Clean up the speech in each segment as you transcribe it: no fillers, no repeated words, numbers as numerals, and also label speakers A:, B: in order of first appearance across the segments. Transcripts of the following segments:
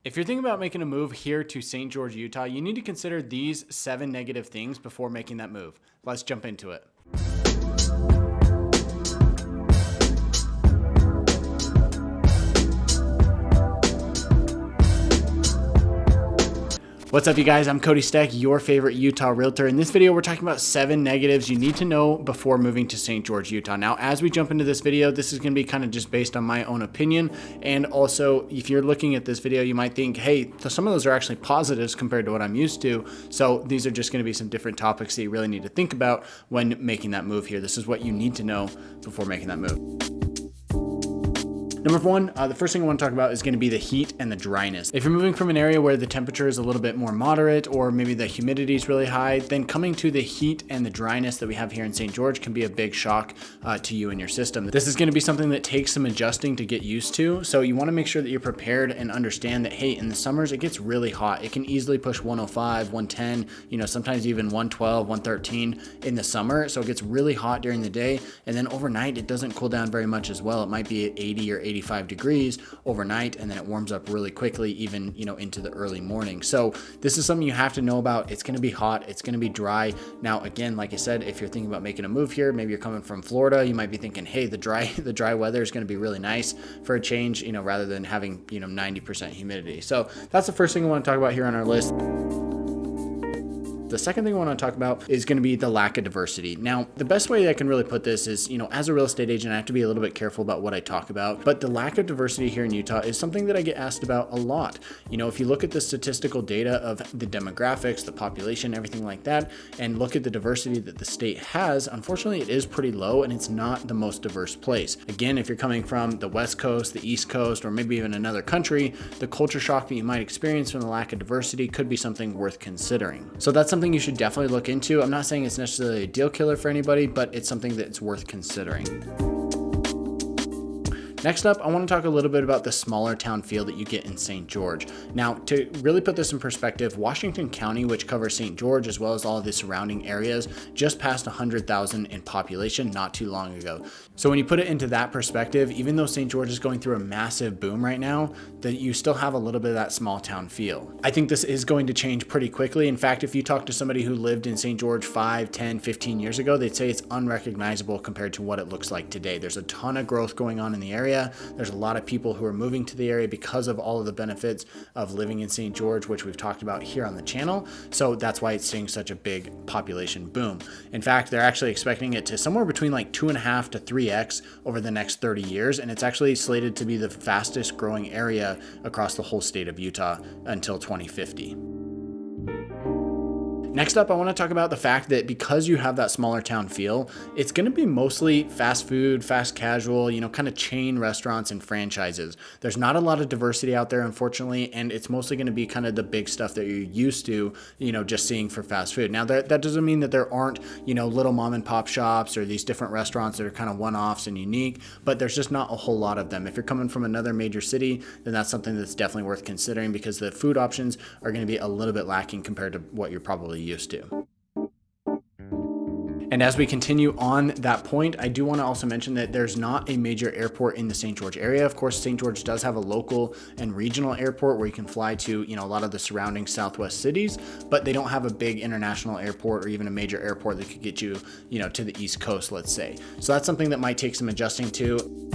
A: If you're thinking about making a move here to St. George, Utah, you need to consider these 7 negative things before making that move. Let's jump into it. What's up, you guys? I'm Cody Steck, your favorite Utah realtor. In this video, we're talking about 7 negatives you need to know before moving to St. George, Utah. Now, as we jump into this video, this is going to be kind of just based on my own opinion. And also, if you're looking at this video, you might think, hey, some of those are actually positives compared to what I'm used to. So these are just going to be some different topics that you really need to think about when making that move here. This is what you need to know before making that move. Number one, the first thing I want to talk about is going to be the heat and the dryness. If you're moving from an area where the temperature is a little bit more moderate or maybe the humidity is really high, then coming to the heat and the dryness that we have here in St. George can be a big shock to you and your system. This is going to be something that takes some adjusting to get used to. So you want to make sure that you're prepared and understand that, hey, in the summers, it gets really hot. It can easily push 105, 110, sometimes even 112, 113 in the summer. So it gets really hot during the day. And then overnight, it doesn't cool down very much as well. It might be at 80 or 85 degrees overnight, and then it warms up really quickly, even into the early morning. So this is something you have to know about. It's going to be hot, it's going to be dry. Now, again, like I said, if you're thinking about making a move here, maybe you're coming from Florida, you might be thinking, hey, the dry weather is going to be really nice for a change, rather than having 90% humidity. So that's the first thing I want to talk about here on our list. The second thing I want to talk about is going to be the lack of diversity. Now, the best way I can really put this is, as a real estate agent, I have to be a little bit careful about what I talk about, but the lack of diversity here in Utah is something that I get asked about a lot. If you look at the statistical data of the demographics, the population, everything like that, and look at the diversity that the state has, unfortunately, it is pretty low and it's not the most diverse place. Again, if you're coming from the West Coast, the East Coast, or maybe even another country, the culture shock that you might experience from the lack of diversity could be something worth considering. So that's something you should definitely look into. I'm not saying it's necessarily a deal killer for anybody, but it's something that's worth considering. Next up, I want to talk a little bit about the smaller town feel that you get in St. George. Now, to really put this in perspective, Washington County, which covers St. George as well as all of the surrounding areas, just passed 100,000 in population not too long ago. So when you put it into that perspective, even though St. George is going through a massive boom right now, that you still have a little bit of that small town feel. I think this is going to change pretty quickly. In fact, if you talk to somebody who lived in St. George 5, 10, 15 years ago, they'd say it's unrecognizable compared to what it looks like today. There's a ton of growth going on in the area. There's a lot of people who are moving to the area because of all of the benefits of living in St. George, which we've talked about here on the channel. So that's why it's seeing such a big population boom. In fact, they're actually expecting it to somewhere between like 2.5 to 3x over the next 30 years. And it's actually slated to be the fastest growing area across the whole state of Utah until 2050. Next up, I want to talk about the fact that because you have that smaller town feel, it's going to be mostly fast food, fast casual, kind of chain restaurants and franchises. There's not a lot of diversity out there, unfortunately, and it's mostly going to be kind of the big stuff that you're used to, just seeing for fast food. Now, that doesn't mean that there aren't, little mom and pop shops or these different restaurants that are kind of one-offs and unique, but there's just not a whole lot of them. If you're coming from another major city, then that's something that's definitely worth considering because the food options are going to be a little bit lacking compared to what you're probably used to. And as we continue on that point, I do want to also mention that there's not a major airport in the St. George area. Of course, St. George does have a local and regional airport where you can fly to, a lot of the surrounding Southwest cities, but they don't have a big international airport or even a major airport that could get you, to the East Coast, let's say. So that's something that might take some adjusting to.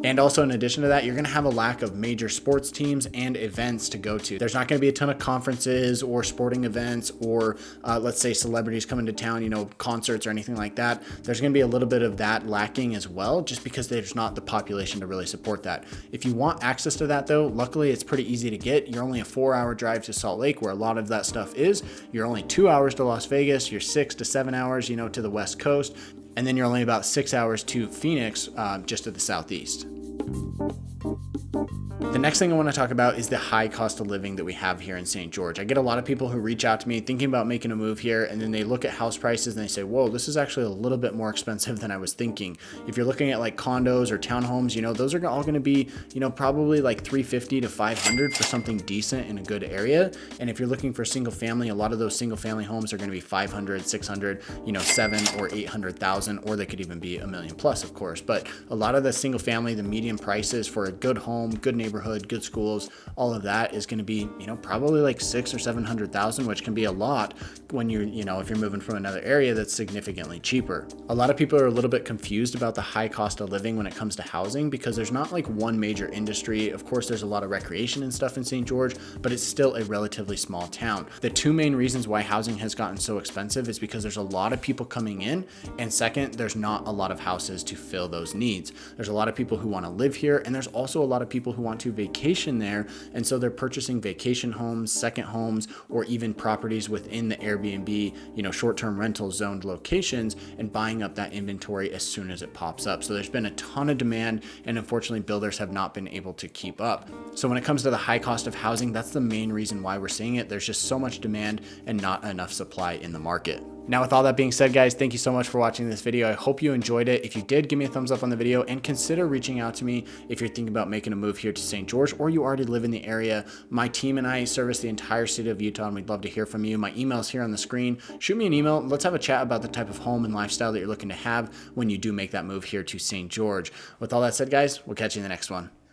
A: And also in addition to that, you're going to have a lack of major sports teams and events to go to. There's not going to be a ton of conferences or sporting events or let's say celebrities coming to town, concerts or anything like that. There's going to be a little bit of that lacking as well, just because there's not the population to really support that. If you want access to that though, luckily it's pretty easy to get. You're only a 4-hour drive to Salt Lake where a lot of that stuff is. You're only 2 hours to Las Vegas. You're 6 to 7 hours, to the West Coast. And then you're only about 6 hours to Phoenix, just to the southeast. The next thing I want to talk about is the high cost of living that we have here in St. George. I get a lot of people who reach out to me thinking about making a move here, and then they look at house prices and they say, whoa, this is actually a little bit more expensive than I was thinking. If you're looking at like condos or townhomes, those are all going to be, probably like $350 to $500 for something decent in a good area. And if you're looking for single family, a lot of those single family homes are going to be $500, $600, 7 or 800,000, or they could even be $1 million plus, of course. But a lot of the single family, the median prices for good home, good neighborhood, good schools, all of that is going to be, probably like 600,000 or 700,000, which can be a lot when you're, if you're moving from another area that's significantly cheaper. A lot of people are a little bit confused about the high cost of living when it comes to housing because there's not like one major industry. Of course, there's a lot of recreation and stuff in St. George, but it's still a relatively small town. The two main reasons why housing has gotten so expensive is because there's a lot of people coming in, and second, there's not a lot of houses to fill those needs. There's a lot of people who want to live here, and there's also a lot of people who want to vacation there, and so they're purchasing vacation homes, second homes, or even properties within the Airbnb, short-term rental zoned locations, and buying up that inventory as soon as it pops up. So there's been a ton of demand, and unfortunately builders have not been able to keep up. So when it comes to the high cost of housing, that's the main reason why we're seeing it. There's just so much demand and not enough supply in the market. Now, with all that being said, guys, thank you so much for watching this video. I hope you enjoyed it. If you did, give me a thumbs up on the video and consider reaching out to me if you're thinking about making a move here to St. George or you already live in the area. My team and I service the entire state of Utah, and we'd love to hear from you. My email is here on the screen. Shoot me an email. Let's have a chat about the type of home and lifestyle that you're looking to have when you do make that move here to St. George. With all that said, guys, we'll catch you in the next one.